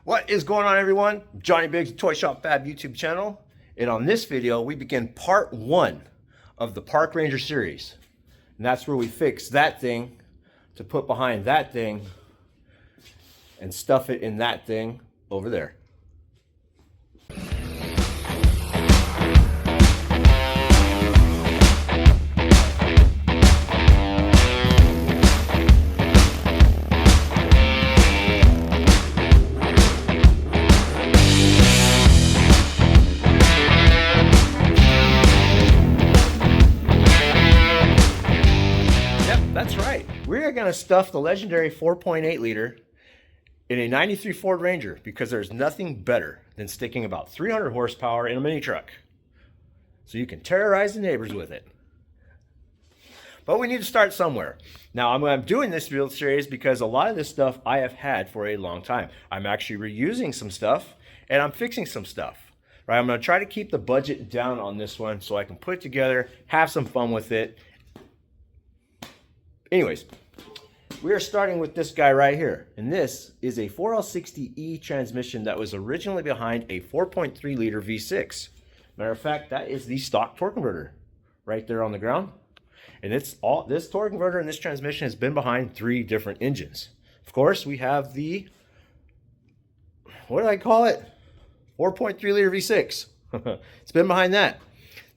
What is going on, everyone? Johnny Biggs, ToyShopFab YouTube channel. And on this video, we begin part 1 of the Park Ranger series. And that's where we fix that thing to put behind that thing and stuff it in that thing over there. That's right. We're going to stuff the legendary 4.8 liter in a 93 Ford Ranger because there's nothing better than sticking about 300 horsepower in a mini truck. So you can terrorize the neighbors with it. But we need to start somewhere. Now, I'm doing this build series because a lot of this stuff I have had for a long time. I'm actually reusing some stuff and I'm fixing some stuff. Right? I'm going to try to keep the budget down on this one so I can put it together, have some fun with it. Anyways, we are starting with this guy right here, and this is a 4L60E transmission that was originally behind a 4.3 liter V6. Matter of fact, that is the stock torque converter right there on the ground, and it's all this torque converter and this transmission has been behind 3 different engines. Of course, we have the, what do I call it, 4.3 liter V6. It's been behind that.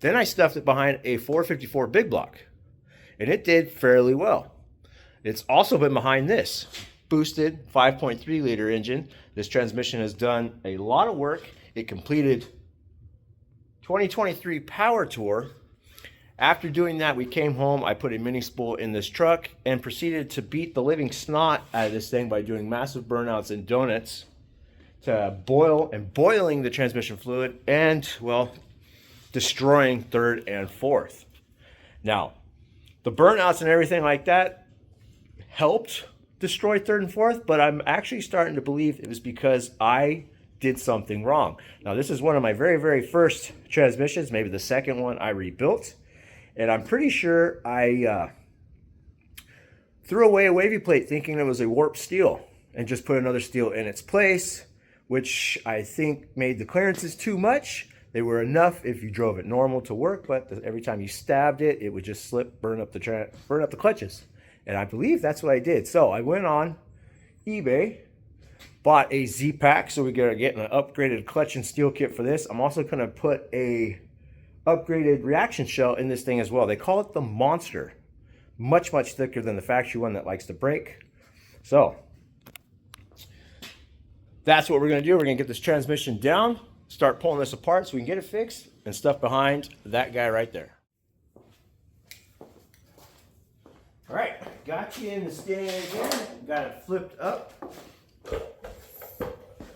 Then I stuffed it behind a 454 big block, and it did fairly well. It's also been behind this boosted 5.3 liter engine. This transmission has done a lot of work. It completed 2023 Power Tour. After doing that, we came home. I put a mini spool in this truck and proceeded to beat the living snot out of this thing by doing massive burnouts and donuts to boiling the transmission fluid and, well, destroying third and fourth. Now, the burnouts and everything like that helped destroy third and fourth, but I'm actually starting to believe it was because I did something wrong. Now, this is one of my very, very first transmissions, maybe the second one I rebuilt, and I'm pretty sure I threw away a wavy plate thinking it was a warped steel and just put another steel in its place, which I think made the clearances too much. They were enough if you drove it normal to work, but every time you stabbed it, it would just slip, burn up the clutches. And I believe that's what I did. So I went on eBay, bought a Z-Pack, so we are getting an upgraded clutch and steel kit for this. I'm also going to put a upgraded reaction shell in this thing as well. They call it the Monster. Much, much thicker than the factory one that likes to break. So that's what we're going to do. We're going to get this transmission down, start pulling this apart so we can get it fixed and stuff behind that guy right there. All right, got you in the stand here. Got it flipped up. Got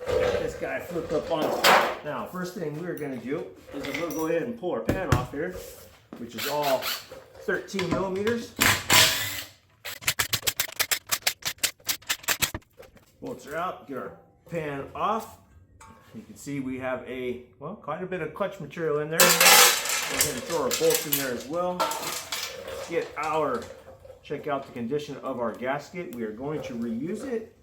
this guy flipped up on its back. Now, first thing we're going to do is we're going to go ahead and pull our pan off here, which is all 13 millimeters. Bolts are out. Get our pan off. You can see we have quite a bit of clutch material in there. Go ahead and throw our bolts in there as well. Check out the condition of our gasket. We are going to reuse it.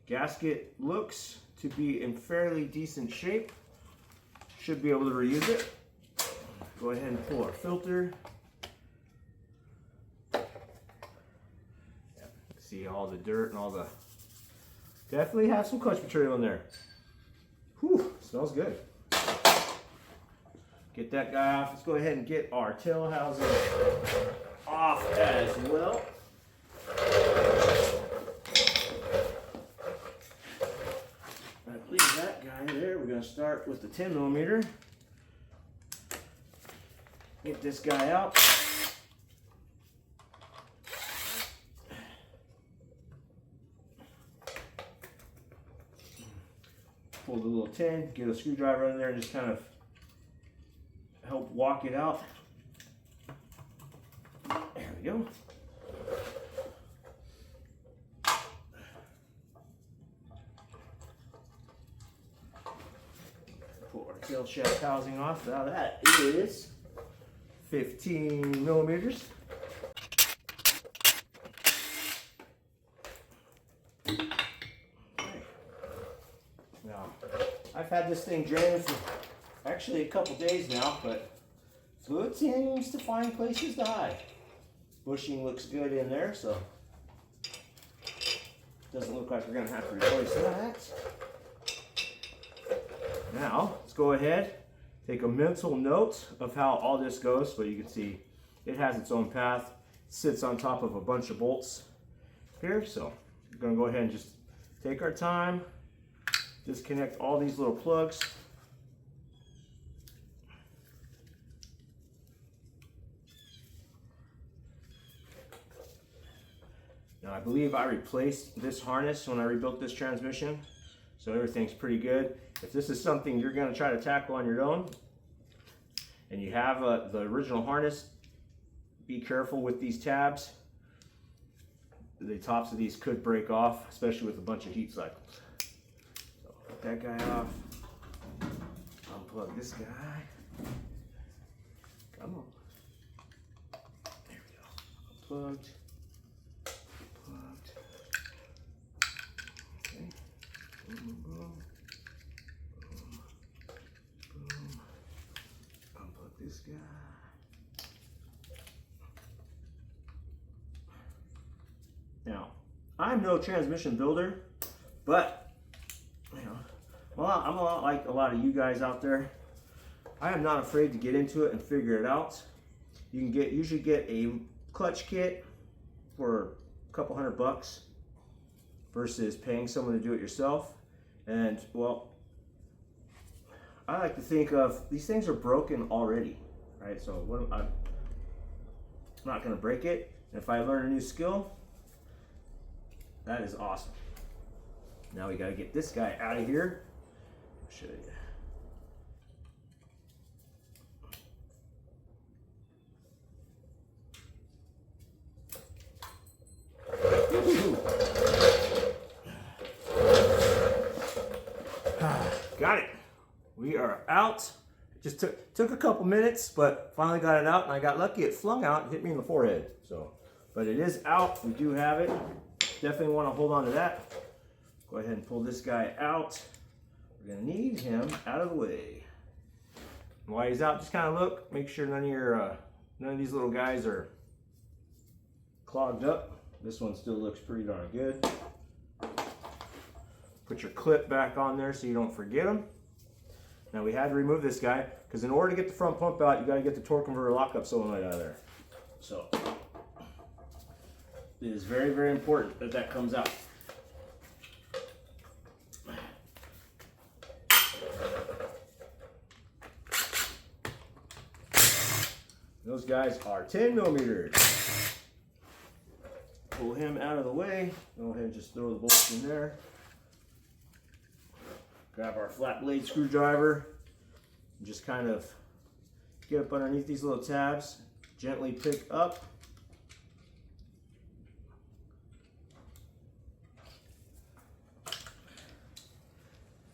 Gasket looks to be in fairly decent shape. Should be able to reuse it. Go ahead and pull our filter. See all the dirt and all the, definitely have some clutch material in there. Whew, smells good. Get that guy off. Let's go ahead and get our tail housing off as well. I believe that guy there. We're going to start with the 10 millimeter. Get this guy out. Pull the little 10, get a screwdriver in there and just kind of help walk it out. There we go. Pull our tail shaft housing off. Now that is 15 millimeters. I've had this thing drained for actually a couple days now, but fluid seems to find places to hide. Bushing looks good in there, so doesn't look like we're going to have to replace that. Now, let's go ahead, take a mental note of how all this goes, but you can see it has its own path. It sits on top of a bunch of bolts here, so we're going to go ahead and just take our time, disconnect all these little plugs. Now I believe I replaced this harness when I rebuilt this transmission, so everything's pretty good. If this is something you're going to try to tackle on your own, and you have the original harness, be careful with these tabs. The tops of these could break off, especially with a bunch of heat cycles. So put that guy off. Unplug this guy. Come on. There we go. Unplugged. Unplugged. Okay. Boom, boom, boom. Boom. Boom. Unplug this guy. Now, I'm no transmission builder, but you know, well, I'm a lot like a lot of you guys out there. I am not afraid to get into it and figure it out. You can usually get a clutch kit for a couple $100 versus paying someone to do it yourself. And well, I like to think of these things are broken already, right? So I'm not going to break it. And if I learn a new skill, that is awesome. Now we got to get this guy out of here. I'll show you. Got it. We are out. Just took a couple minutes, but finally got it out, and I got lucky. It flung out and hit me in the forehead. So, but it is out. We do have it. Definitely want to hold on to that. Go ahead and pull this guy out. We're going to need him out of the way. And while he's out, just kind of look, make sure none of these little guys are clogged up. This one still looks pretty darn good. Put your clip back on there so you don't forget them. Now we had to remove this guy because in order to get the front pump out, you got to get the torque converter lockup solenoid out of there. So it is very, very important that that comes out. Those guys are 10 millimeters. Pull him out of the way. Go ahead and just throw the bolts in there. Grab our flat blade screwdriver and just kind of get up underneath these little tabs. Gently pick up.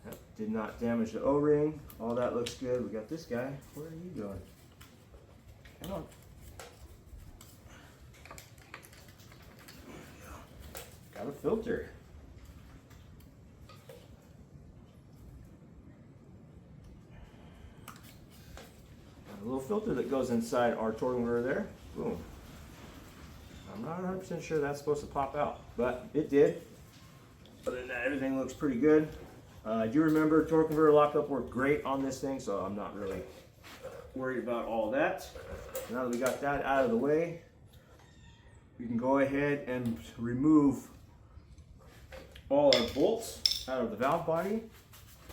That did not damage the O-ring. All that looks good. We got this guy. Where are you going? Come on. Got a filter. A little filter that goes inside our torque converter there. Boom. I'm not 100% sure that's supposed to pop out, but it did. Other than that, everything looks pretty good. I do remember torque converter lockup worked great on this thing, so I'm not really worried about all that. Now that we got that out of the way, we can go ahead and remove all our bolts out of the valve body.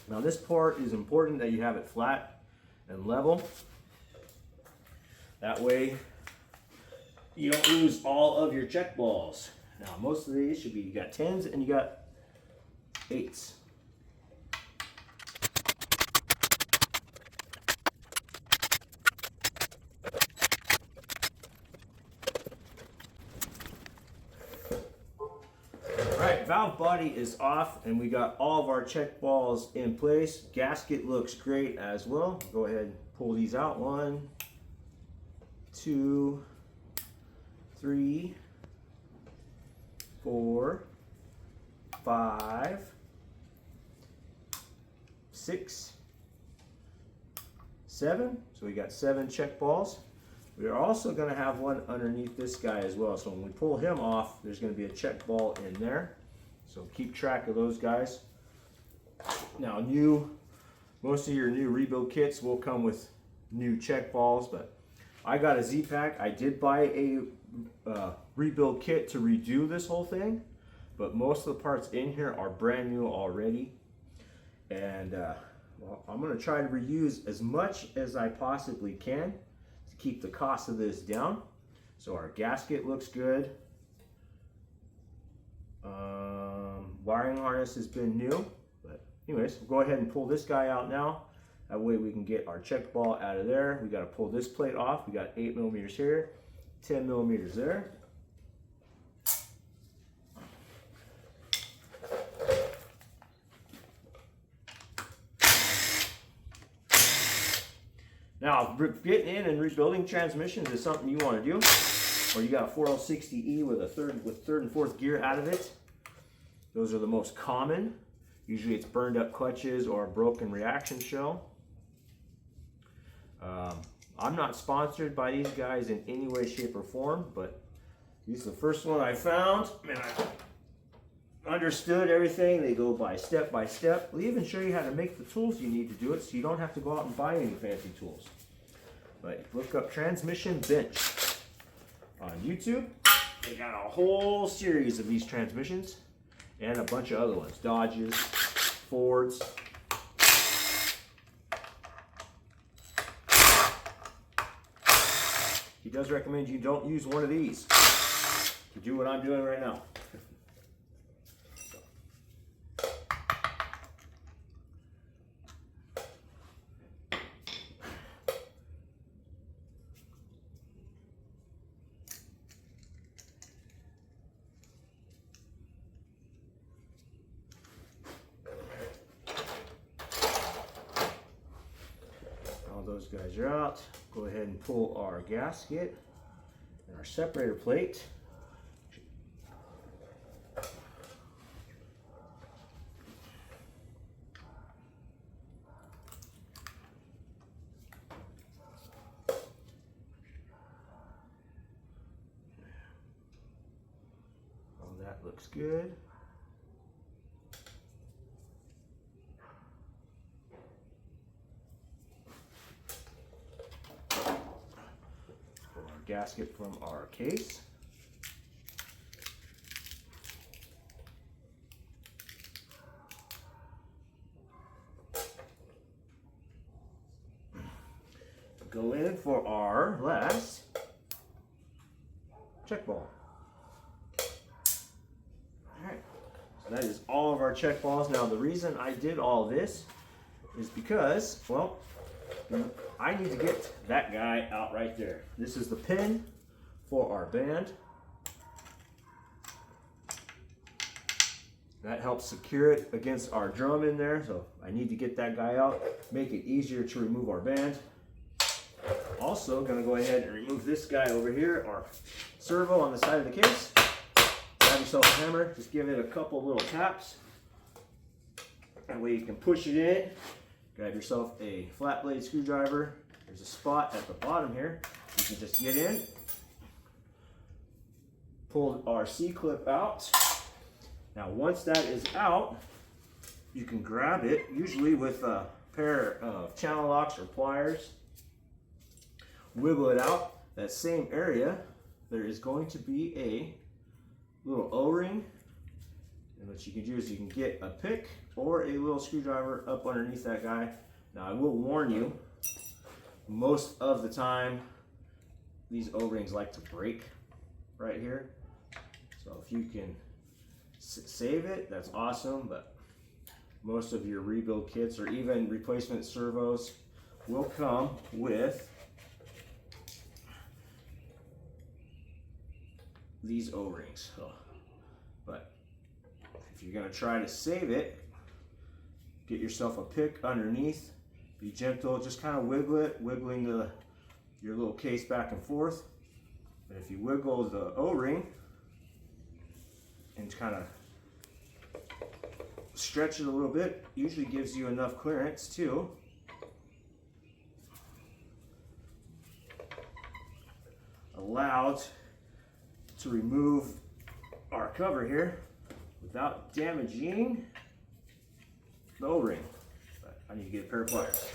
Now this part is important that you have it flat and level. That way you don't lose all of your check balls. Now most of these should be, you got 10s and you got 8s. Valve body is off and we got all of our check balls in place. Gasket looks great as well. Go ahead and pull these out. 1, 2, 3, 4, 5, 6, 7. So we got 7 check balls. We are also going to have one underneath this guy as well. So when we pull him off, there's going to be a check ball in there. So keep track of those guys. Now most of your new rebuild kits will come with new check balls, but I got a Z-Pack. I did buy a rebuild kit to redo this whole thing, but most of the parts in here are brand new already. And well, I'm going to try to reuse as much as I possibly can to keep the cost of this down. So our gasket looks good. Wiring harness has been new, but anyways, we'll go ahead and pull this guy out now. That way we can get our check ball out of there. We got to pull this plate off. We got 8 millimeters here, 10 millimeters there. Now, getting in and rebuilding transmissions is something you want to do, or you got a 4L60E with third and fourth gear out of it. Those are the most common. Usually it's burned up clutches or a broken reaction shell. I'm not sponsored by these guys in any way, shape, or form, but this is the first one I found, and I understood everything. They go by step. They even show you how to make the tools you need to do it, so you don't have to go out and buy any fancy tools. But look up transmission bench on YouTube. They got a whole series of these transmissions and a bunch of other ones, Dodges, Fords. He does recommend you don't use one of these to do what I'm doing right now. Those guys are out. Go ahead and pull our gasket and our separator plate. All that looks good. Gasket from our case. Go in for our last check ball. Alright, so that is all of our check balls. Now the reason I did all this is because, well, I need to get that guy out right there. This is the pin for our band. That helps secure it against our drum in there, so I need to get that guy out, make it easier to remove our band. Also, gonna go ahead and remove this guy over here, our servo on the side of the case. Grab yourself a hammer, just give it a couple little taps. That way you can push it in. Grab yourself a flat blade screwdriver. There's a spot at the bottom here. You can just get in. Pull our C-clip out. Now once that is out, you can grab it, usually with a pair of channel locks or pliers. Wiggle it out. That same area, there is going to be a little O-ring. And what you can do is you can get a pick or a little screwdriver up underneath that guy. Now I will warn you, most of the time these O-rings like to break right here. So if you can save it, that's awesome, but most of your rebuild kits or even replacement servos will come with these O-rings. But if you're going to try to save it, get yourself a pick underneath. Be gentle, just kind of wiggle it, wiggling your little case back and forth. And if you wiggle the O-ring and kind of stretch it a little bit. Usually gives you enough clearance too. Allowed to remove our cover here without damaging the O-ring. But I need to get a pair of pliers.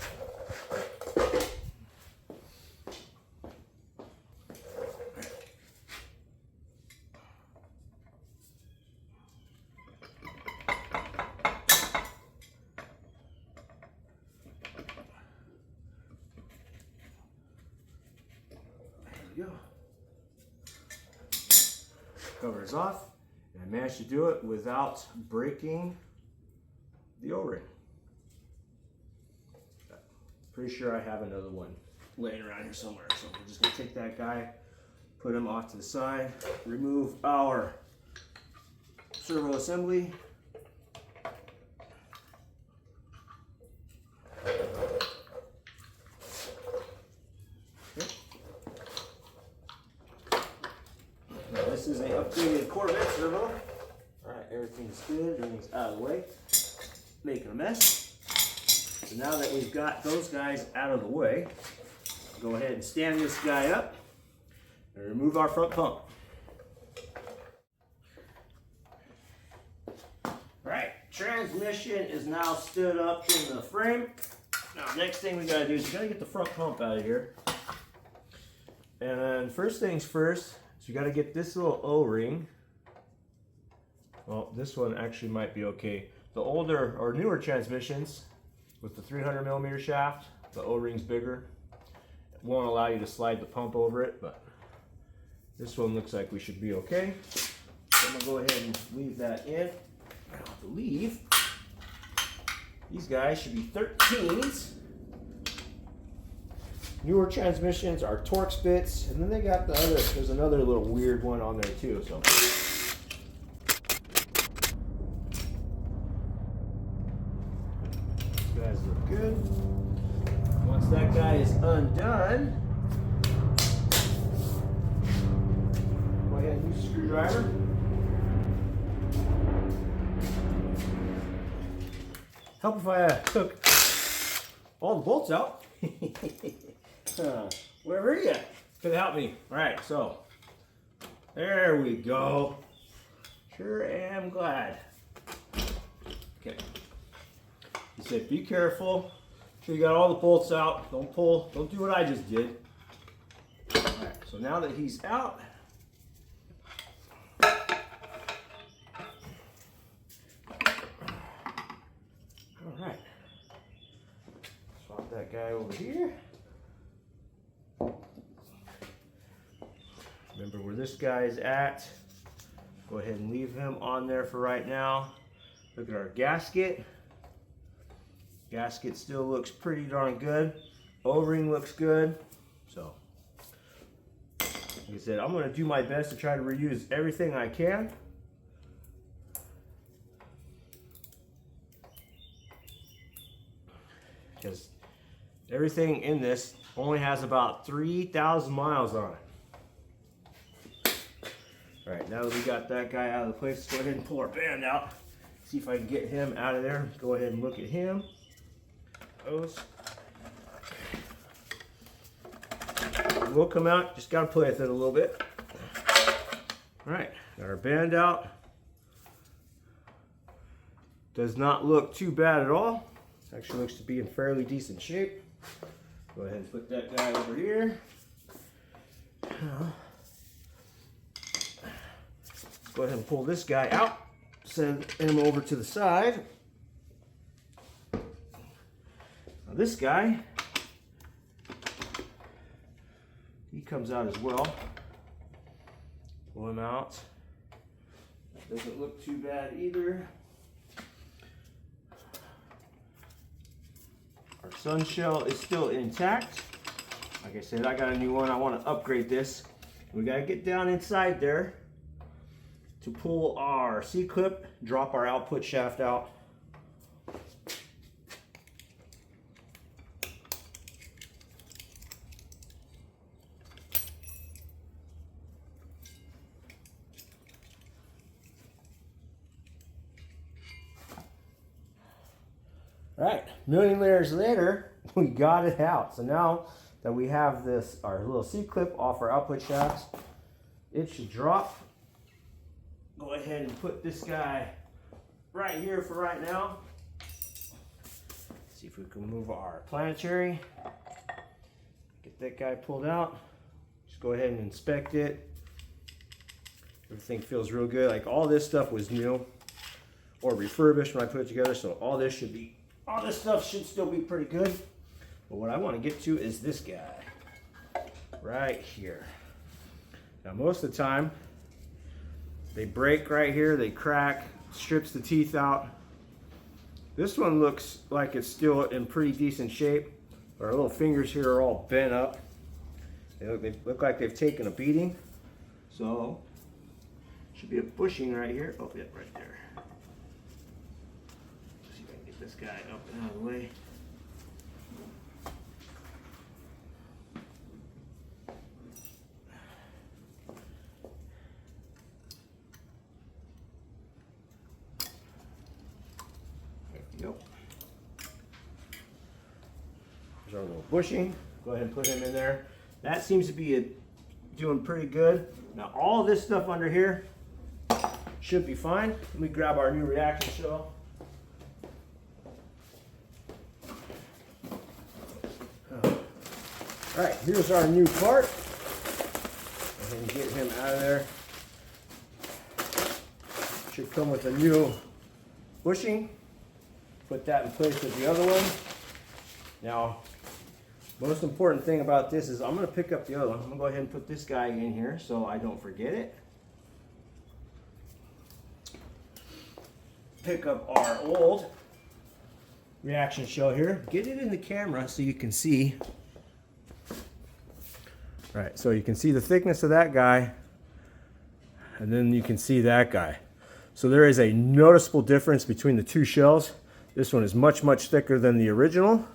There we go. Cover is off, and I managed to do it without breaking the O-ring. Pretty sure I have another one laying around here somewhere. So we're just gonna take that guy, put him off to the side, remove our servo assembly. This is an updated Corvette servo. Alright, everything's good, everything's out of the way. Making a mess. So now that we've got those guys out of the way, go ahead and stand this guy up and remove our front pump. Alright, transmission is now stood up in the frame. Now next thing we gotta do is we gotta get the front pump out of here. And then first things first, so you got to get this little O-ring. Well, this one actually might be okay. The older or newer transmissions with the 300 millimeter shaft, the O-ring's bigger. It won't allow you to slide the pump over it, but this one looks like we should be okay. So I'm gonna go ahead and leave that in. I believe these guys should be 13s. Newer transmissions are Torx bits, and then they got the other, there's another little weird one on there too. So these guys look good. Once that guy is undone, go ahead and use a screwdriver. Help if I took all the bolts out. Where were you? Could help me. All right, so there we go. Sure am glad. Okay. He said, be careful. Make sure you got all the bolts out. Don't pull. Don't do what I just did. All right, so now that he's out, all right. Swap that guy over here. Remember where this guy's at. Go ahead and leave him on there for right now. Look at our gasket. Gasket still looks pretty darn good. O-ring looks good. So, like I said, I'm going to do my best to try to reuse everything I can. Because everything in this only has about 3,000 miles on it. Alright, now that we got that guy out of the place, let's go ahead and pull our band out. See if I can get him out of there. Go ahead and look at him. Those will come out, just gotta play with it a little bit. Alright, got our band out. Does not look too bad at all. Actually looks to be in fairly decent shape. Go ahead and put that guy over here. Go ahead and pull this guy out, send him over to the side. Now this guy, he comes out as well. Pull him out. Doesn't look too bad either. Our sunshell is still intact. Like I said, I got a new one. I want to upgrade this. We got to get down inside there to pull our C-clip, drop our output shaft out. All right, a million layers later, we got it out. So now that we have this, our little C-clip off our output shafts, it should drop. Go ahead and put this guy right here for right now. See if we can move our planetary. Get that guy pulled out. Just go ahead and inspect it. Everything feels real good. Like all this stuff was new or refurbished when I put it together. So all this stuff should still be pretty good. But what I want to get to is this guy right here. Now most of the time they break right here, they crack, strips the teeth out. This one looks like it's still in pretty decent shape. Our little fingers here are all bent up. They look like they've taken a beating. So should be a bushing right here. Oh yeah, right there. Let's see if I can get this guy up and out of the way. There we go. There's our little bushing. Go ahead and put him in there. That seems to be doing pretty good. Now all this stuff under here should be fine. Let me grab our new reaction shell. All right, here's our new part. Go ahead and get him out of there. Should come with a new bushing. Put that in place with the other one. Now, most important thing about this is I'm going to pick up the other one. I'm going to go ahead and put this guy in here so I don't forget it. Pick up our old reaction shell here. Get it in the camera so you can see. All right, so you can see the thickness of that guy, and then you can see that guy. So there is a noticeable difference between the two shells. This one is much, much thicker than the original.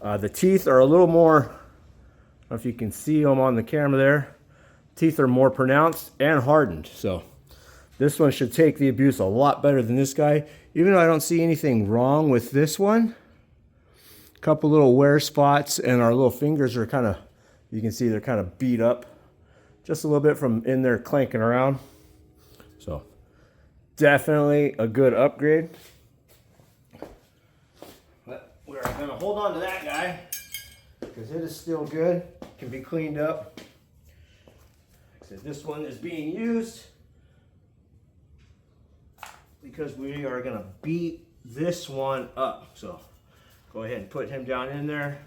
The teeth are a little more, I don't know if you can see them on the camera there. Teeth are more pronounced and hardened. So this one should take the abuse a lot better than this guy. Even though I don't see anything wrong with this one. A couple little wear spots, and our little fingers are kind of, you can see they're kind of beat up. Just a little bit from in there clanking around. So definitely a good upgrade. But we're going to hold on to that guy because it is still good. Can be cleaned up. Like I said, this one is being used because we are going to beat this one up. So go ahead and put him down in there.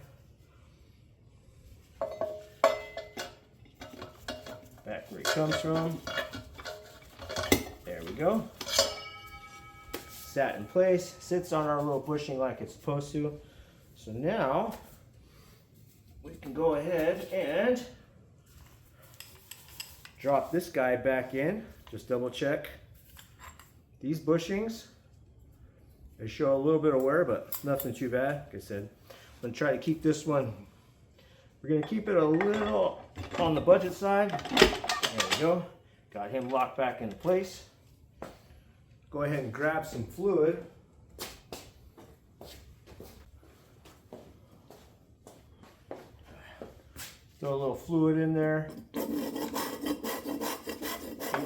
Back where he comes from. There we go. Sat in place, sits on our little bushing like it's supposed to. So now we can go ahead and drop this guy back in. Just double check. These bushings, they show a little bit of wear, but nothing too bad. Like I said, I'm going to try to keep this one, we're going to keep it a little on the budget side. There we go. Got him locked back into place. Go ahead and grab some fluid. Throw a little fluid in there. Empty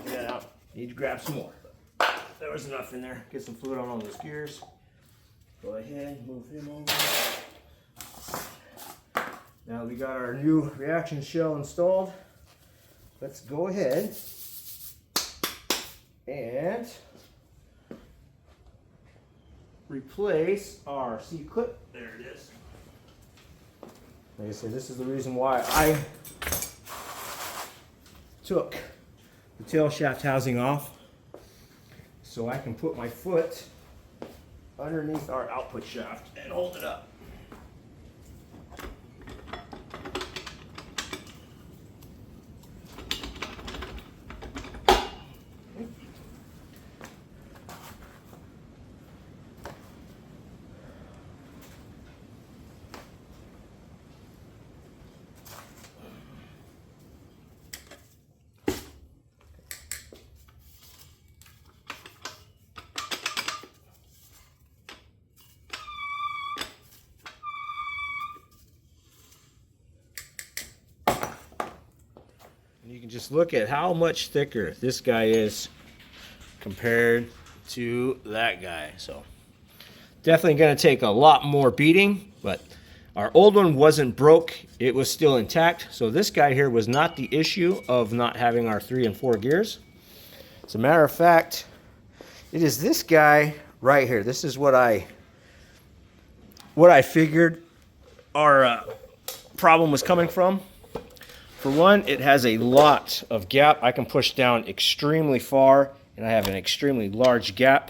that out. Need to grab some more. There was enough in there. Get some fluid on all those gears. Go ahead, move him over. Now we got our new reaction shell installed. Let's go ahead and replace our C-clip. There it is. Like I said, this is the reason why I took the tail shaft housing off, so I can put my foot underneath our output shaft and hold it up. And you can just look at how much thicker this guy is compared to that guy. So definitely going to take a lot more beating, but our old one wasn't broke. It was still intact. So this guy here was not the issue of not having our 3 and 4 gears. As a matter of fact, it is this guy right here. This is what I figured our problem was coming from. For one, it has a lot of gap. I can push down extremely far, and I have an extremely large gap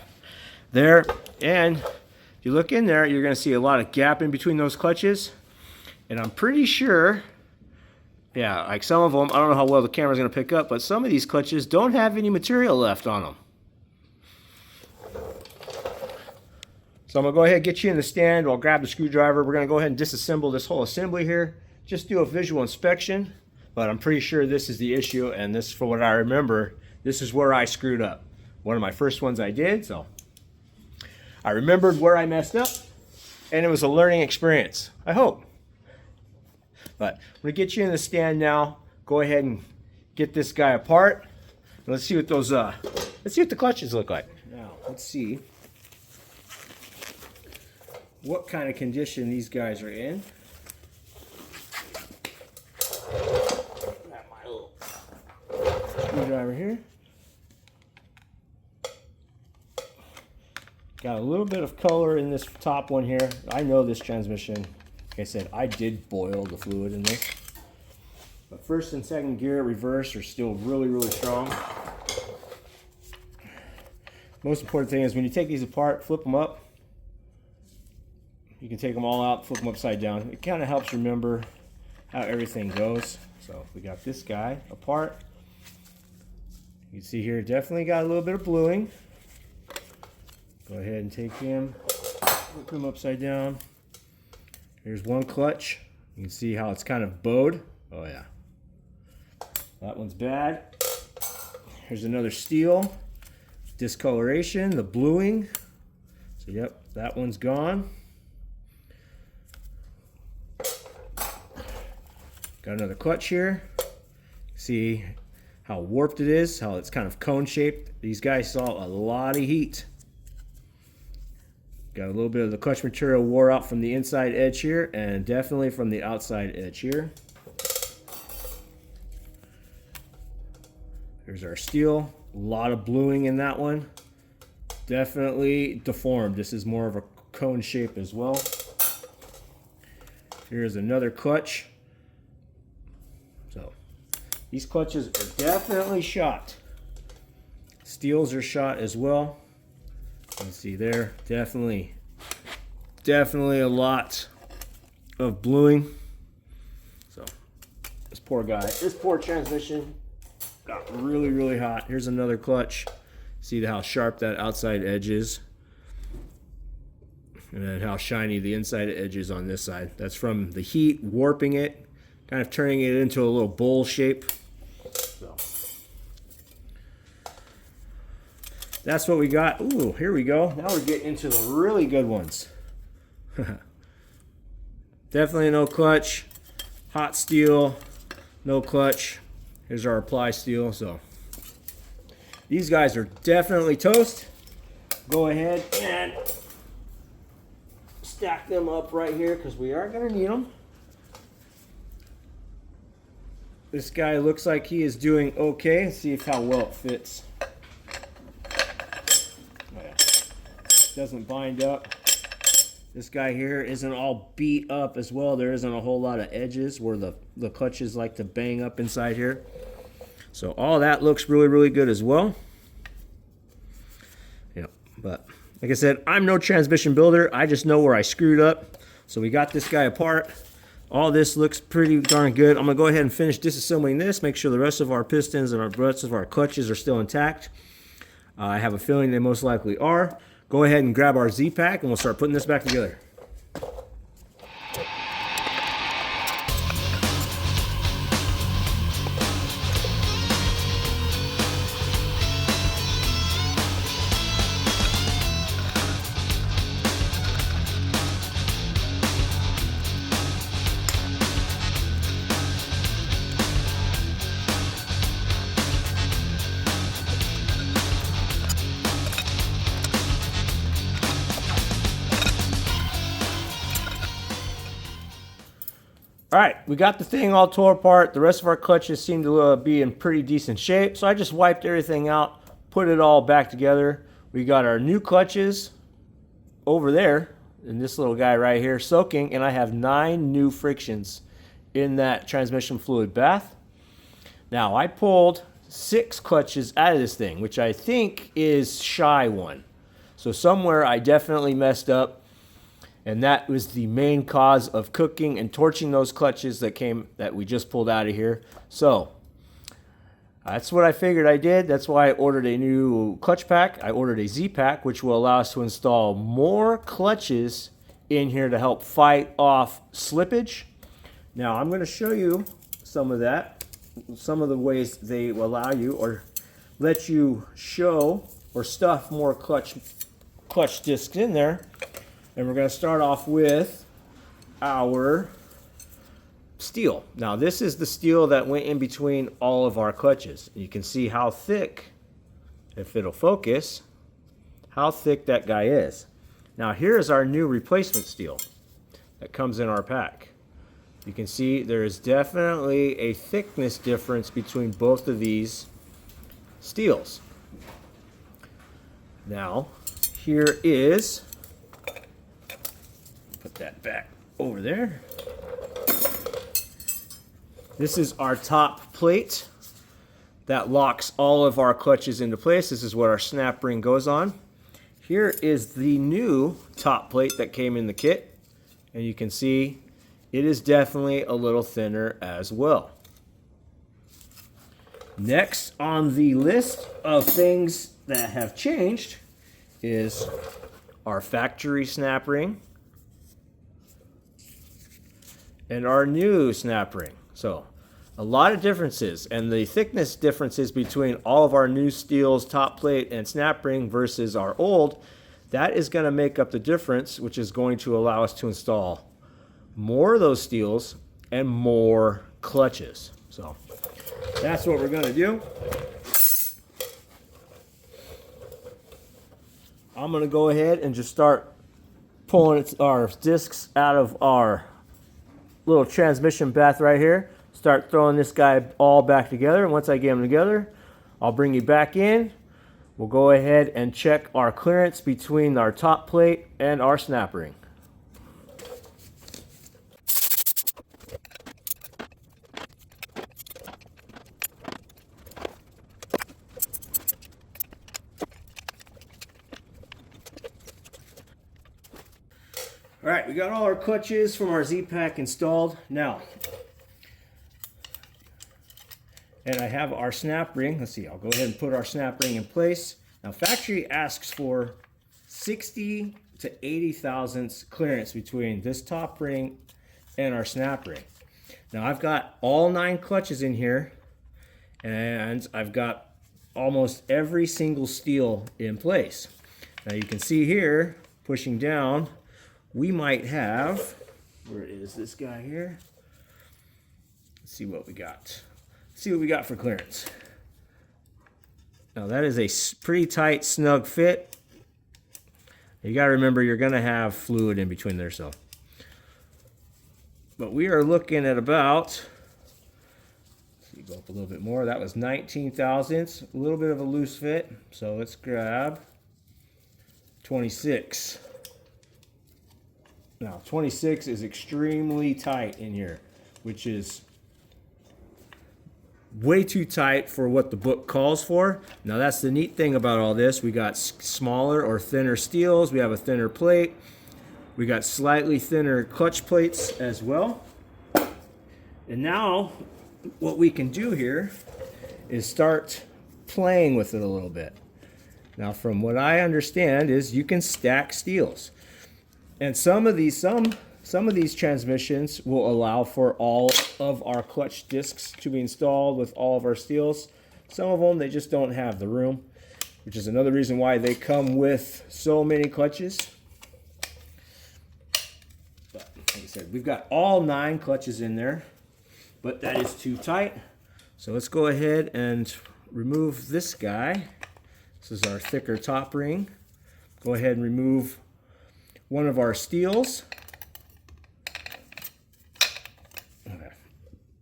there. And if you look in there, you're going to see a lot of gap in between those clutches. And I'm pretty sure, yeah, like some of them, I don't know how well the camera's going to pick up, but some of these clutches don't have any material left on them. So I'm going to go ahead and get you in the stand. I'll grab the screwdriver. We're going to go ahead and disassemble this whole assembly here. Just do a visual inspection. But I'm pretty sure this is the issue, and this, for what I remember, this is where I screwed up. One of my first ones I did, so I remembered where I messed up, and it was a learning experience, I hope. But I'm going to get you in the stand now. Go ahead and get this guy apart. Let's see what those, let's see what the clutches look like. Now, let's see what kind of condition these guys are in. Screwdriver here. Got a little bit of color in this top one here. I know this transmission. Like I said, I did boil the fluid in this. But first and second gear reverse are still really, really strong. Most important thing is when you take these apart, flip them up. You can take them all out, flip them upside down. It kind of helps remember how everything goes. So we got this guy apart. You can see here, definitely got a little bit of bluing. Go ahead and take him, flip him upside down. Here's one clutch. You can see how it's kind of bowed. Oh yeah. That one's bad. Here's another steel. Discoloration, the bluing. So yep, that one's gone. Got another clutch here. See how warped it is, how it's kind of cone shaped. These guys saw a lot of heat. Got a little bit of the clutch material wore out from the inside edge here, and definitely from the outside edge here. Here's our steel. A lot of bluing in that one. Definitely deformed. This is more of a cone shape as well. Here's another clutch. So these clutches are definitely shot. Steels are shot as well. You can see there, definitely a lot of bluing. So this poor guy, this poor transmission got really, really hot. Here's another clutch. See how sharp that outside edge is. And then how shiny the inside edge is on this side. That's from the heat warping it, kind of turning it into a little bowl shape. So that's what we got. Ooh, here we go. Now we're getting into the really good ones. Definitely no clutch. Hot steel, no clutch. Here's our apply steel. So these guys are definitely toast. Go ahead and stack them up right here because we are going to need them. This guy looks like he is doing okay. Let's see how well it fits. Oh, yeah. Doesn't bind up. This guy here isn't all beat up as well. There isn't a whole lot of edges where the clutches like to bang up inside here. So all that looks really, really good as well. Yeah, but like I said, I'm no transmission builder. I just know where I screwed up. So we got this guy apart. All this looks pretty darn good. I'm gonna go ahead and finish disassembling this, make sure the rest of our pistons and the rest of our clutches are still intact. I have a feeling they most likely are. Go ahead and grab our Z-Pack and we'll start putting this back together. All right, we got the thing all tore apart. The rest of our clutches seem to be in pretty decent shape. So I just wiped everything out, put it all back together. We got our new clutches over there, and this little guy right here soaking, and I have 9 new frictions in that transmission fluid bath. Now I pulled 6 clutches out of this thing, which I think is shy 1. So somewhere I definitely messed up. And that was the main cause of cooking and torching those clutches that we just pulled out of here. So that's what I figured I did. That's why I ordered a new clutch pack. I ordered a Z pack, which will allow us to install more clutches in here to help fight off slippage. Now I'm going to show you some of that, some of the ways they allow you or let you show or stuff more clutch discs in there. And we're going to start off with our steel. Now this is the steel that went in between all of our clutches. You can see how thick, if it'll focus, how thick that guy is. Now here's our new replacement steel that comes in our pack. You can see there is definitely a thickness difference between both of these steels. Now here is, put that back over there. This is our top plate that locks all of our clutches into place. This is what our snap ring goes on. Here is the new top plate that came in the kit. And you can see it is definitely a little thinner as well. Next on the list of things that have changed is our factory snap ring and our new snap ring. So a lot of differences, and the thickness differences between all of our new steels, top plate and snap ring versus our old, that is going to make up the difference, which is going to allow us to install more of those steels and more clutches. So that's what we're going to do. I'm going to go ahead and just start pulling our discs out of our little transmission bath right here. Start throwing this guy all back together, and once I get them together, I'll bring you back in. We'll go ahead and check our clearance between our top plate and our snap ring. All right, we got all our clutches from our Z-Pack installed now. And I have our snap ring. Let's see, I'll go ahead and put our snap ring in place. Now factory asks for 60 to 80 thousandths clearance between this top ring and our snap ring. Now I've got all 9 clutches in here, and I've got almost every single steel in place. Now you can see here, pushing down, we might have, where is this guy here? Let's see what we got. See what we got for clearance. Now that is a pretty tight, snug fit. You got to remember you're going to have fluid in between there, so. But we are looking at about, let's see, go up a little bit more. That was 19 thousandths, a little bit of a loose fit. So let's grab 26. Now 26 is extremely tight in here, which is way too tight for what the book calls for. Now that's the neat thing about all this. We got smaller or thinner steels. We have a thinner plate. We got slightly thinner clutch plates as well. And now what we can do here is start playing with it a little bit. Now from what I understand is you can stack steels. And some of these transmissions will allow for all of our clutch discs to be installed with all of our steels. Some of them, they just don't have the room, which is another reason why they come with so many clutches. But like I said, we've got all 9 clutches in there, but that is too tight. So let's go ahead and remove this guy. This is our thicker top ring. Go ahead and remove one of our steels.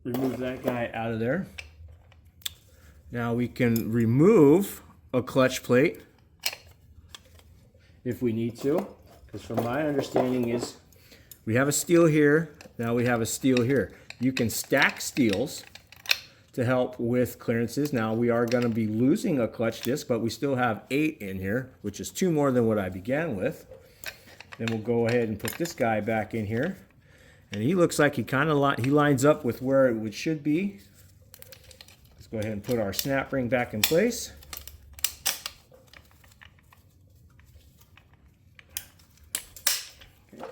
remove that guy out of there. Now we can remove a clutch plate if we need to, because from my understanding is we have a steel here, now we have a steel here. You can stack steels to help with clearances. Now we are going to be losing a clutch disc, but we still have 8 in here, which is 2 more than what I began with. Then we'll go ahead and put this guy back in here. And he looks like he kind of he lines up with where it should be. Let's go ahead and put our snap ring back in place. Okay.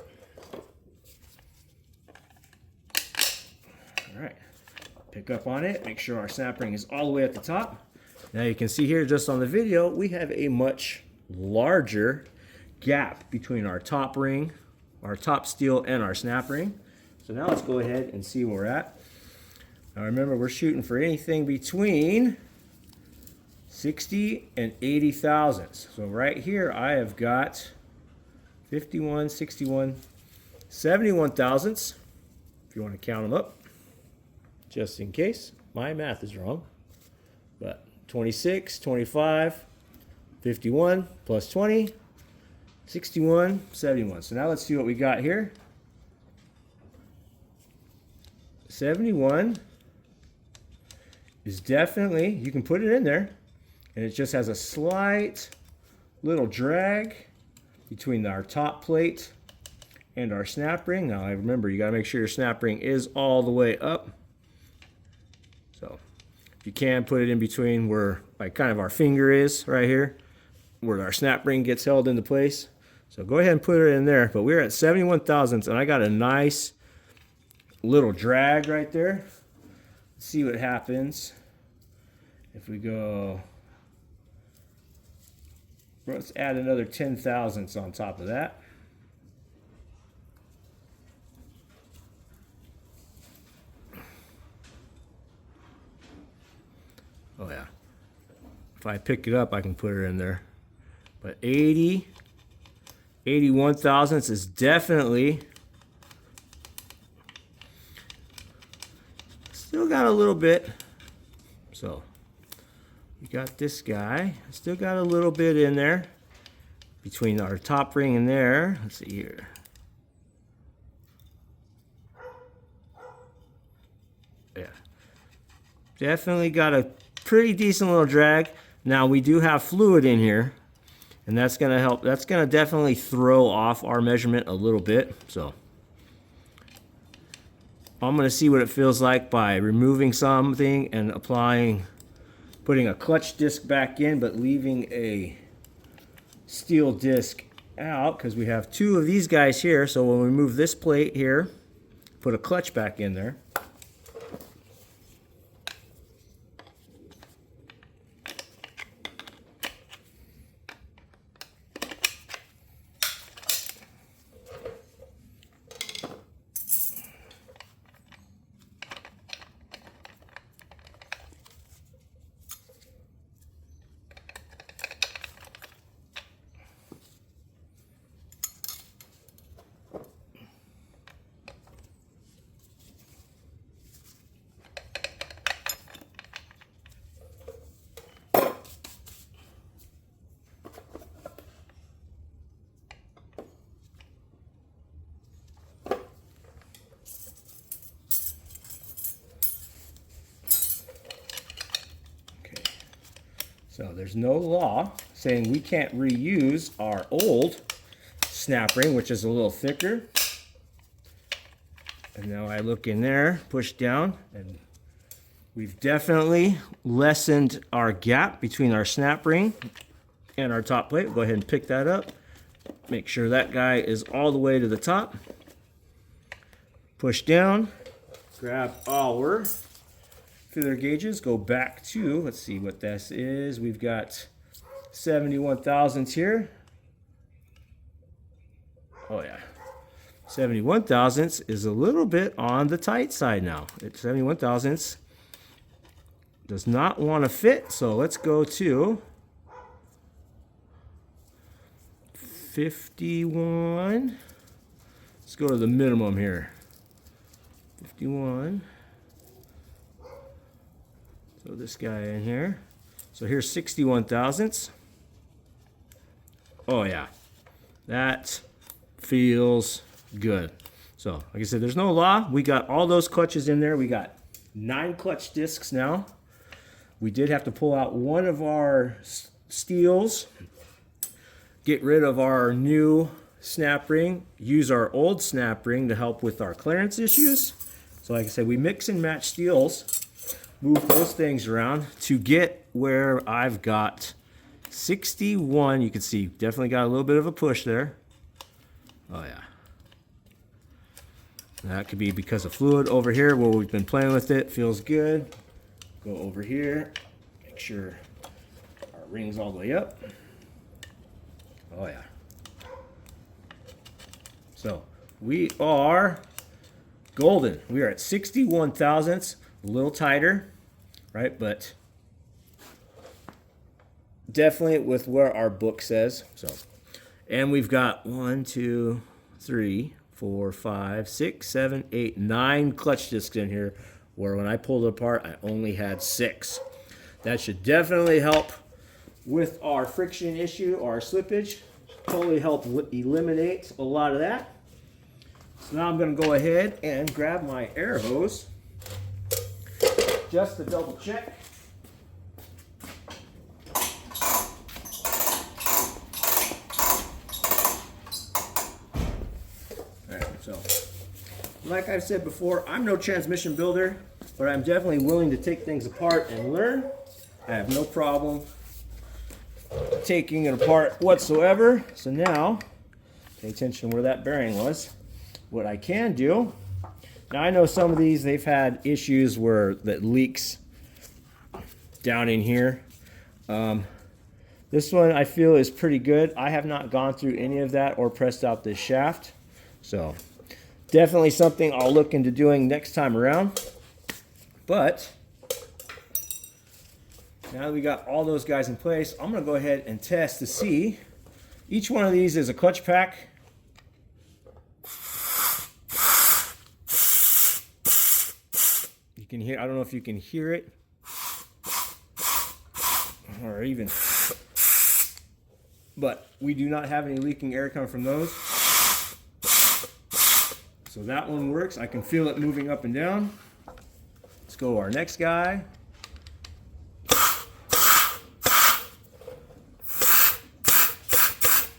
All right. Pick up on it. Make sure our snap ring is all the way at the top. Now you can see here just on the video, we have a much larger gap between our top ring, our top steel, and our snap ring. So now let's go ahead and see where we're at. Now remember, we're shooting for anything between 60 and 80 thousandths. So right here I have got 51, 61, 71 thousandths, if you want to count them up, just in case my math is wrong. But 26, 25, 51 plus 20, 61, 71. So now let's see what we got here. 71 is definitely, you can put it in there, and it just has a slight little drag between our top plate and our snap ring. Now remember, you got to make sure your snap ring is all the way up. So if you can, put it in between where like kind of our finger is right here, where our snap ring gets held into place. So go ahead and put it in there. But we're at 71 thousandths, and I got a nice little drag right there. Let's see what happens if we go. Let's add another 10 thousandths on top of that. Oh yeah. If I pick it up, I can put it in there. But 81 thousandths is definitely, still got a little bit. So we got this guy, still got a little bit in there between our top ring and there. Let's see here. Yeah, definitely got a pretty decent little drag. Now we do have fluid in here, and that's gonna help. That's gonna definitely throw off our measurement a little bit. So I'm gonna see what it feels like by removing something and applying, putting a clutch disc back in, but leaving a steel disc out, because we have 2 of these guys here. So when we move this plate here, put a clutch back in there. So there's no law saying we can't reuse our old snap ring, which is a little thicker. And now I look in there, push down, and we've definitely lessened our gap between our snap ring and our top plate. Go ahead and pick that up. Make sure that guy is all the way to the top. Push down, grab our feeler gauges, go back to, let's see what this is. We've got 71 thousandths here. Oh yeah. 71 thousandths is a little bit on the tight side now. It's 71 thousandths. Does not want to fit, so let's go to 51. Let's go to the minimum here. 51. Throw this guy in here. So here's 61 thousandths. Oh yeah, that feels good. So like I said, there's no law. We got all those clutches in there. We got 9 clutch discs now. We did have to pull out one of our steels, get rid of our new snap ring, use our old snap ring to help with our clearance issues. So like I said, we mix and match steels, move those things around to get where I've got 61. You can see definitely got a little bit of a push there. Oh yeah. That could be because of fluid over here where we've been playing with it. Feels good. Go over here. Make sure our ring's all the way up. Oh yeah. So we are golden. We are at 61 thousandths. A little tighter, right? But definitely with where our book says. So, and we've got 1, 2, 3, 4, 5, 6, 7, 8, 9 clutch discs in here, where when I pulled it apart, I only had 6. That should definitely help with our friction issue or our slippage. Totally help eliminate a lot of that. So now I'm going to go ahead and grab my air hose just to double check. So, like I've said before, I'm no transmission builder, but I'm definitely willing to take things apart and learn. I have no problem taking it apart whatsoever. So now, pay attention where that bearing was. What I can do, now I know some of these, they've had issues where that leaks down in here. This one I feel is pretty good. I have not gone through any of that or pressed out this shaft. So definitely something I'll look into doing next time around. But now that we got all those guys in place, I'm going to go ahead and test to see. Each one of these is a clutch pack. You can hear, I don't know if you can hear it or even, but we do not have any leaking air coming from those. So that one works. I can feel it moving up and down. Let's go to our next guy.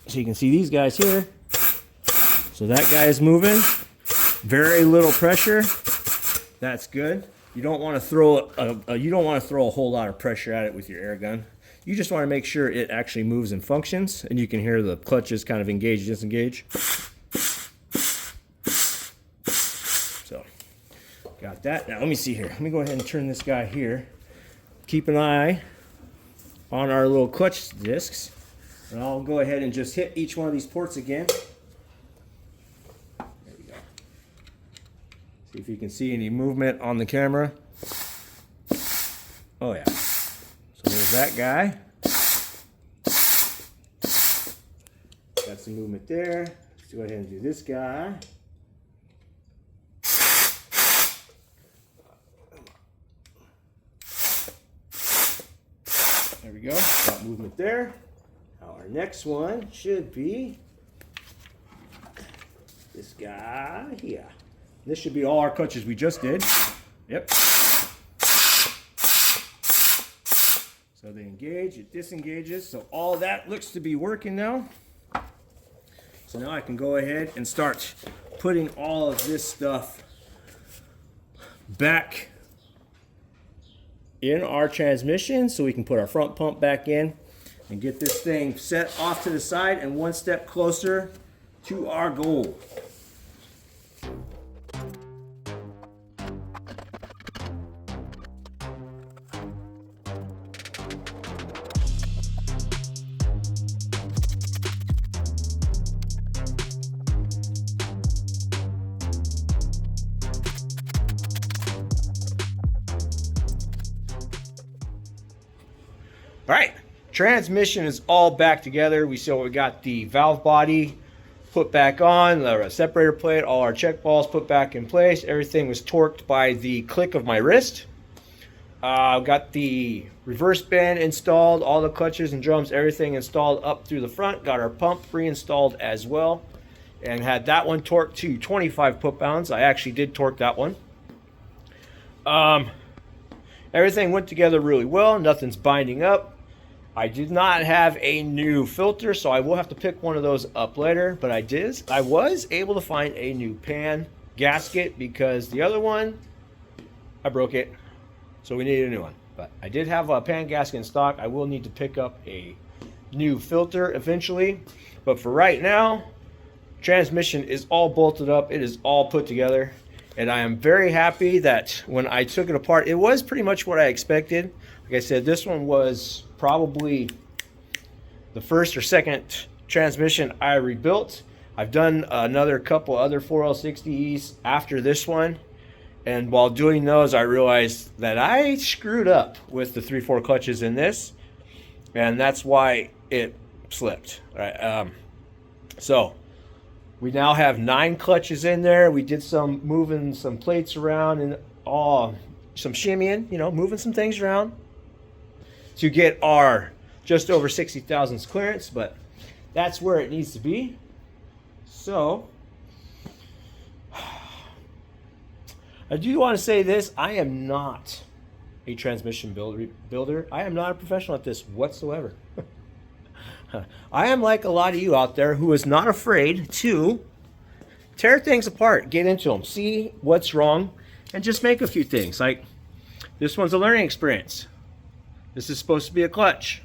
So you can see these guys here. So that guy is moving. Very little pressure. That's good. You don't want to throw a whole lot of pressure at it with your air gun. You just want to make sure it actually moves and functions, and you can hear the clutches kind of engage, disengage. So, got that. Now let me see here. Let me go ahead and turn this guy here. Keep an eye on our little clutch discs, and I'll go ahead and just hit each one of these ports again. There we go. See if you can see any movement on the camera. Oh yeah. So there's that guy. Got some movement there. Let's go ahead and do this guy. There we go. Got movement there. Now our next one should be this guy here. This should be all our clutches we just did. Yep. So they engage, it disengages. So all that looks to be working now. So now I can go ahead and start putting all of this stuff back in our transmission so we can put our front pump back in and get this thing set off to the side and one step closer to our goal. All right, transmission is all back together. We got the valve body put back on, the separator plate, all our check balls put back in place. Everything was torqued by the click of my wrist. Got the reverse band installed, all the clutches and drums, everything installed up through the front. Got our pump reinstalled as well, and had that one torqued to 25 foot-pounds. I actually did torque that one. Everything went together really well. Nothing's binding up. I did not have a new filter, so I will have to pick one of those up later. But I was able to find a new pan gasket because the other one, I broke it. So we needed a new one. But I did have a pan gasket in stock. I will need to pick up a new filter eventually. But for right now, transmission is all bolted up. It is all put together. And I am very happy that when I took it apart, it was pretty much what I expected. Like I said, this one was probably the first or second transmission I rebuilt. I've done another couple other 4L60Es after this one. And while doing those, I realized that I screwed up with the 3/4 clutches in this, and that's why it slipped. All right, so we now have 9 clutches in there. We did some moving some plates around and some shimmying, moving some things around to get our just over 60 thousandths clearance, but that's where it needs to be. So I do want to say this, I am not a transmission builder. I am not a professional at this whatsoever. I am like a lot of you out there who is not afraid to tear things apart, get into them, see what's wrong, and just make a few things. Like this one's a learning experience. This is supposed to be a clutch.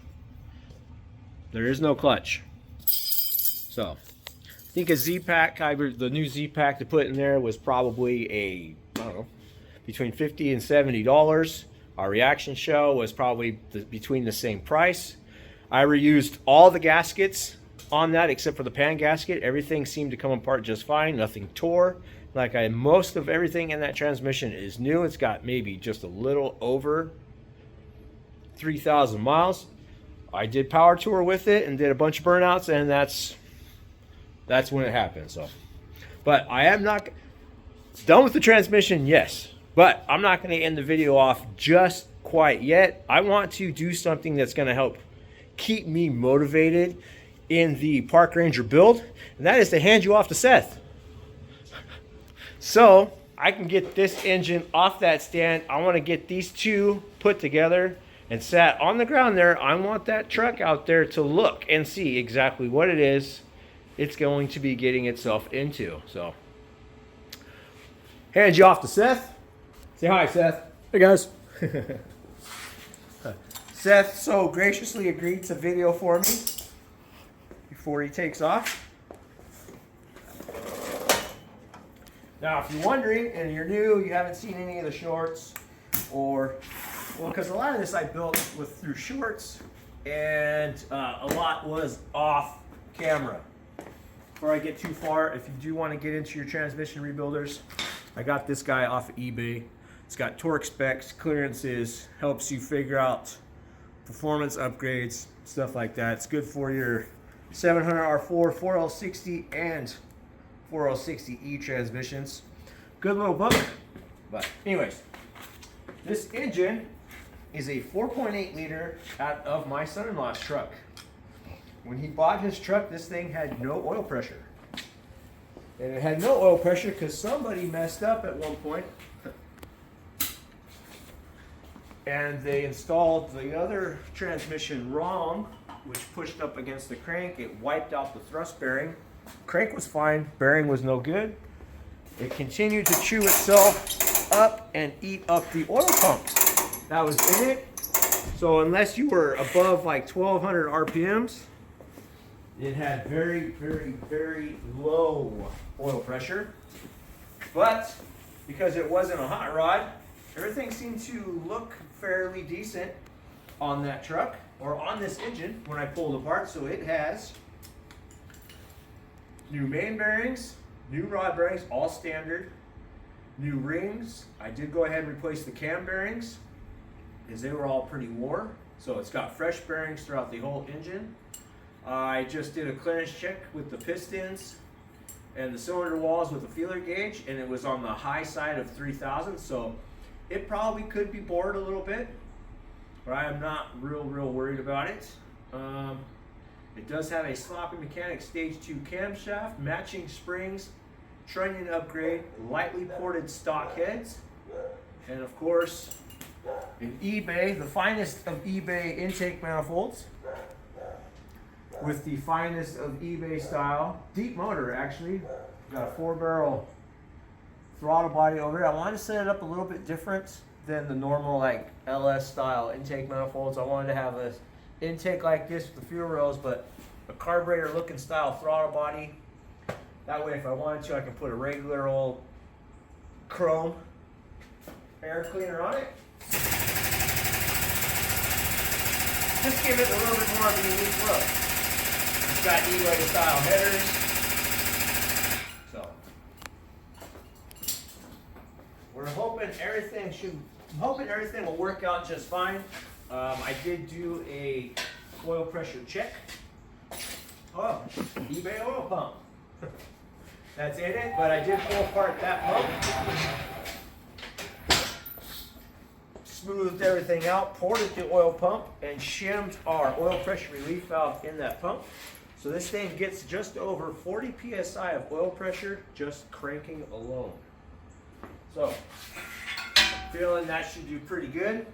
There is no clutch. So I think a Z-Pack, the new Z-Pack to put in there was probably I don't know, between $50 and $70. Our reaction shell was probably between the same price. I reused all the gaskets on that except for the pan gasket. Everything seemed to come apart just fine. Nothing tore. Most of everything in that transmission is new. It's got maybe just a little over 3,000 miles. I did power tour with it and did a bunch of burnouts, and that's when it happened. So, but I am not done with the transmission, yes, but I'm not going to end the video off just quite yet. I want to do something that's going to help keep me motivated in the Park Ranger build, and that is to hand you off to Seth. So I can get this engine off that stand. I want to get these two put together and sat on the ground there. I want that truck out there to look and see exactly what it is it's going to be getting itself into. So hand you off to Seth. Say hi, Seth. Hey guys. Seth so graciously agreed to video for me before he takes off. Now, if you're wondering and you're new, you haven't seen any of the shorts, because a lot of this I built through shorts, and a lot was off camera. Before I get too far, if you do want to get into your transmission rebuilders, I got this guy off of eBay. It's got torque specs, clearances, helps you figure out performance upgrades, stuff like that. It's good for your 700R4, 4L60, and 4L60E transmissions. Good little book. But anyways, this engine is a 4.8 liter out of my son-in-law's truck. When he bought his truck, this thing had no oil pressure. And it had no oil pressure because somebody messed up at one point. And they installed the other transmission wrong, which pushed up against the crank. It wiped out the thrust bearing. Crank was fine, bearing was no good. It continued to chew itself up and eat up the oil pumps that was in it. So unless you were above like 1200 RPMs, it had very, very, very low oil pressure. But because it wasn't a hot rod, everything seemed to look fairly decent on that truck, or on this engine when I pulled apart. So it has new main bearings, new rod bearings, all standard, new rings. I did go ahead and replace the cam bearings as they were all pretty wore. So it's got fresh bearings throughout the whole engine. I just did a clearance check with the pistons and the cylinder walls with a feeler gauge, and it was on the high side of 3,000. So It probably could be bored a little bit, but I am not real worried about it. It does have a Sloppy Mechanics Stage 2 camshaft, matching springs, trunnion upgrade, lightly ported stock heads, and of course, an eBay, the finest of eBay intake manifolds, with the finest of eBay style deep motor. Actually, got a 4-barrel throttle body over here. I wanted to set it up a little bit different than the normal like LS style intake manifolds. I wanted to have a intake like this with the fuel rails, but a carburetor looking style throttle body. That way, if I wanted to, I can put a regular old chrome air cleaner on it. Just give it a little bit more of a unique look. It's got E-way style headers. So we're hoping everything will work out just fine. I did do a oil pressure check. Oh, eBay oil pump. That's in it, but I did pull apart that pump. Smoothed everything out, ported the oil pump, and shimmed our oil pressure relief valve in that pump. So this thing gets just over 40 psi of oil pressure just cranking alone. So, feeling that should do pretty good.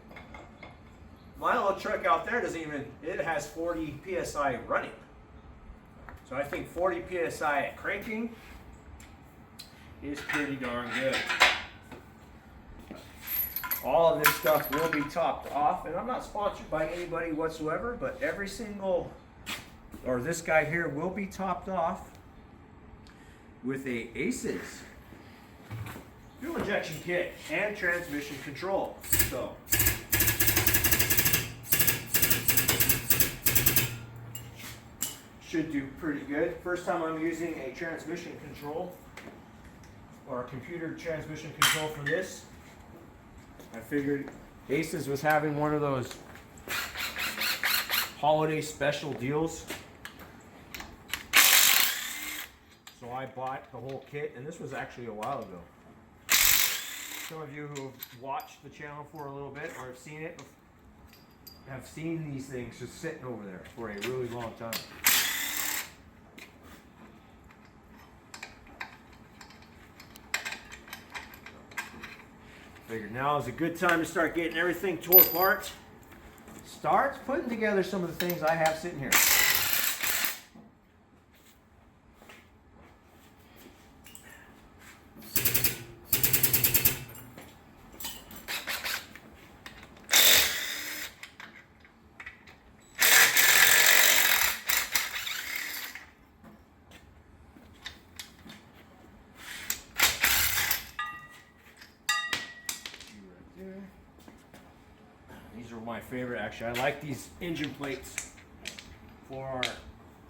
My little truck out there it has 40 psi running. So I think 40 psi at cranking is pretty darn good. All of this stuff will be topped off, and I'm not sponsored by anybody whatsoever, but this guy here will be topped off with a ACES fuel injection kit and transmission control. So should do pretty good. First time I'm using a transmission control or a computer transmission control for this. I figured ACES was having one of those holiday special deals. So I bought the whole kit, and this was actually a while ago. Some of you who have watched the channel for a little bit or have seen it have seen these things just sitting over there for a really long time. Figured now is a good time to start getting everything tore apart. Start putting together some of the things I have sitting here. These are my favorite, actually. I like these engine plates for our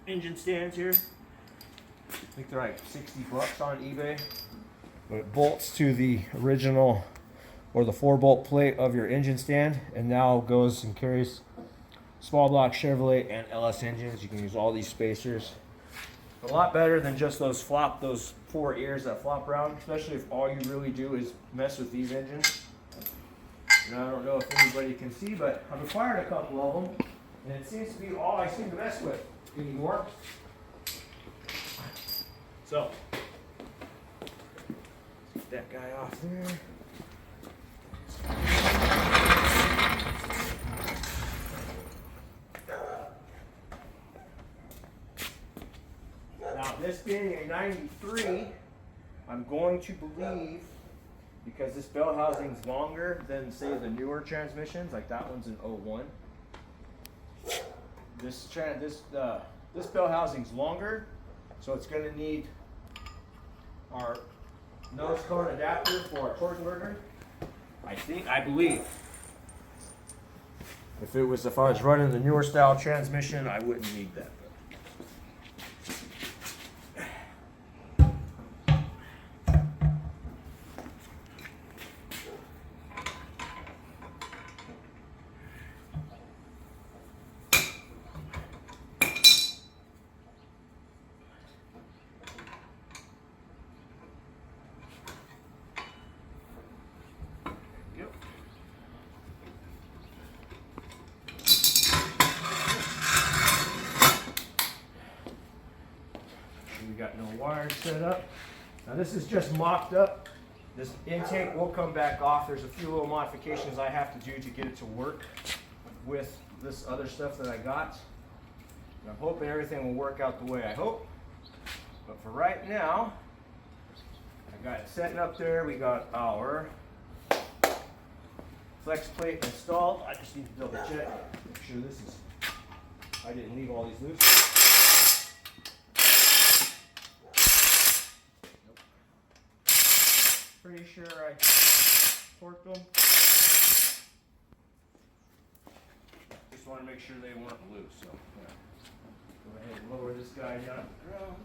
engine stands here. I think they're like 60 bucks on eBay. But it bolts to the original or the 4-bolt plate of your engine stand, and now goes and carries small block Chevrolet and LS engines. You can use all these spacers. A lot better than just those 4 ears that flop around, especially if all you really do is mess with these engines. And I don't know if anybody can see, but I've acquired a couple of them, and it seems to be all I seem to mess with anymore. So, get that guy off there. Now, this being a 93, I'm going to believe, because this bell housing's longer than, say, the newer transmissions, like that one's an 01. This bell housing's longer, so it's going to need our nose cone adapter for our torque converter. I believe. If I was running the newer style transmission, I wouldn't need that. set up. Now this is just mocked up. This intake will come back off. There's a few little modifications I have to do to get it to work with this other stuff that I got. And I'm hoping everything will work out the way I hope. But for right now, I got it setting up there. We got our flex plate installed. I just need to double check, make sure this is, I didn't leave all these loose. Nope. Pretty sure I torqued them. Just want to make sure they weren't loose. So yeah. Go ahead and lower this guy down to the ground.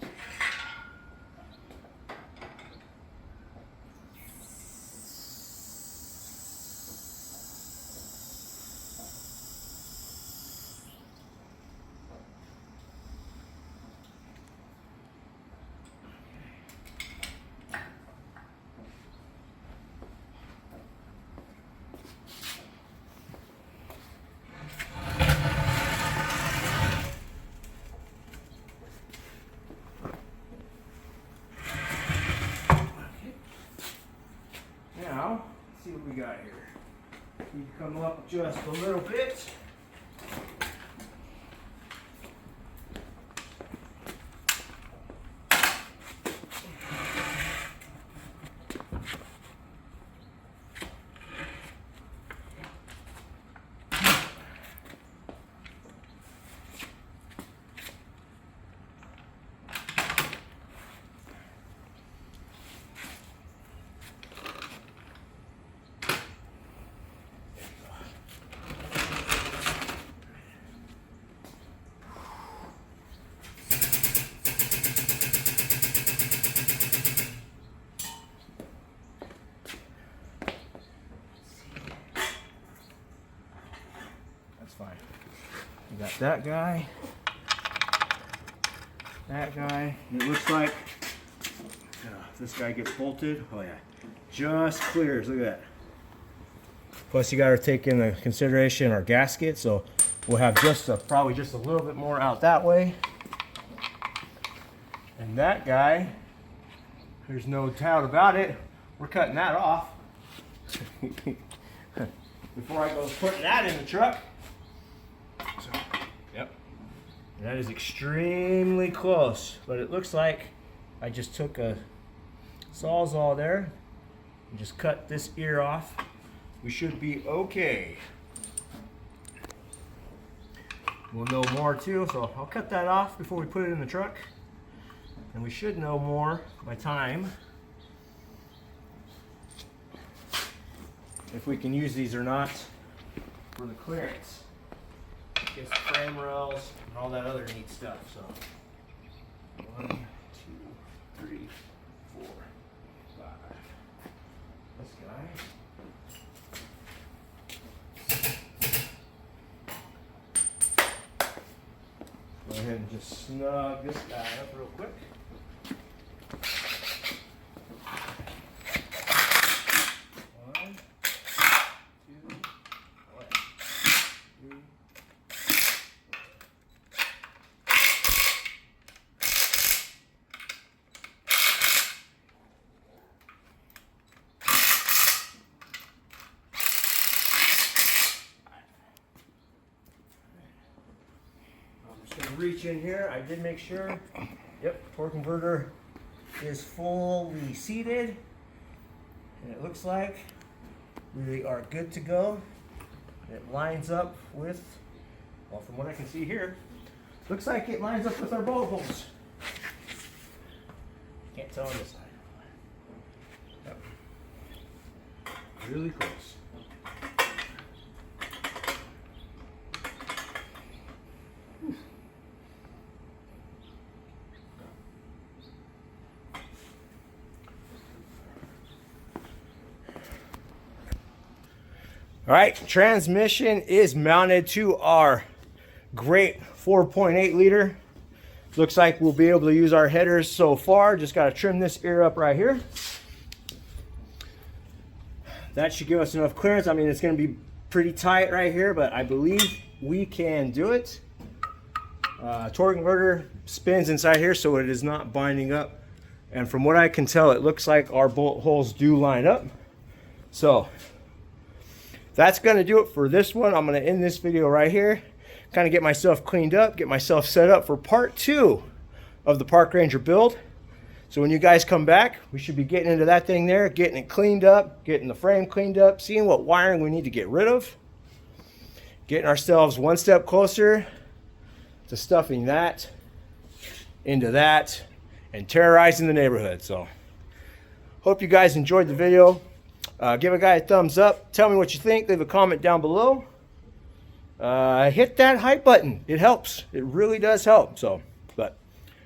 Now, let's see what we got here. Need to come up just a little bit. Fine. We got that guy, and it looks like if this guy gets bolted, oh yeah, just clears. Look at that. Plus, you got to take into consideration our gasket, so we'll have probably just a little bit more out that way. And that guy, there's no doubt about it, we're cutting that off before I go putting that in the truck. So, yep. And that is extremely close, but it looks like I just took a Sawzall there and just cut this ear off. We should be okay. We'll know more too, so I'll cut that off before we put it in the truck. And we should know more by time if we can use these or not for the clearance. Against the frame rails and all that other neat stuff. So 1, 2, 3, 4, 5. This guy. Go ahead and just snug this guy up real quick. Reach in here. I did make sure. Yep, torque converter is fully seated, and it looks like we are good to go. It lines up with, well, from what I can see here, looks like it lines up with our bolt holes. Can't tell on this side. Yep. Really close. All right, transmission is mounted to our great 4.8 liter. Looks like we'll be able to use our headers so far. Just got to trim this ear up right here. That should give us enough clearance. I mean, it's going to be pretty tight right here, but I believe we can do it. Torque converter spins inside here, so it is not binding up And from what I can tell, it looks like our bolt holes do line up. So that's going to do it for this one. I'm going to end this video right here, kind of get myself cleaned up, get myself set up for part 2 of the Park Ranger build. So when you guys come back, we should be getting into that thing there, getting it cleaned up, getting the frame cleaned up, seeing what wiring we need to get rid of, getting ourselves one step closer to stuffing that into that and terrorizing the neighborhood. So hope you guys enjoyed the video. Give a guy a thumbs up, tell me what you think, leave a comment down below. Hit that hype button, it helps, it really does help. So but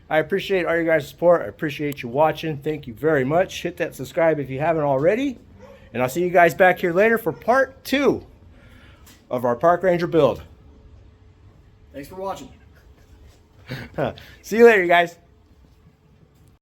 I appreciate all your guys' support. I appreciate you watching. Thank you very much. Hit that subscribe if you haven't already, and I'll see you guys back here later for part 2 of our Park Ranger build. Thanks for watching. See you later, you guys.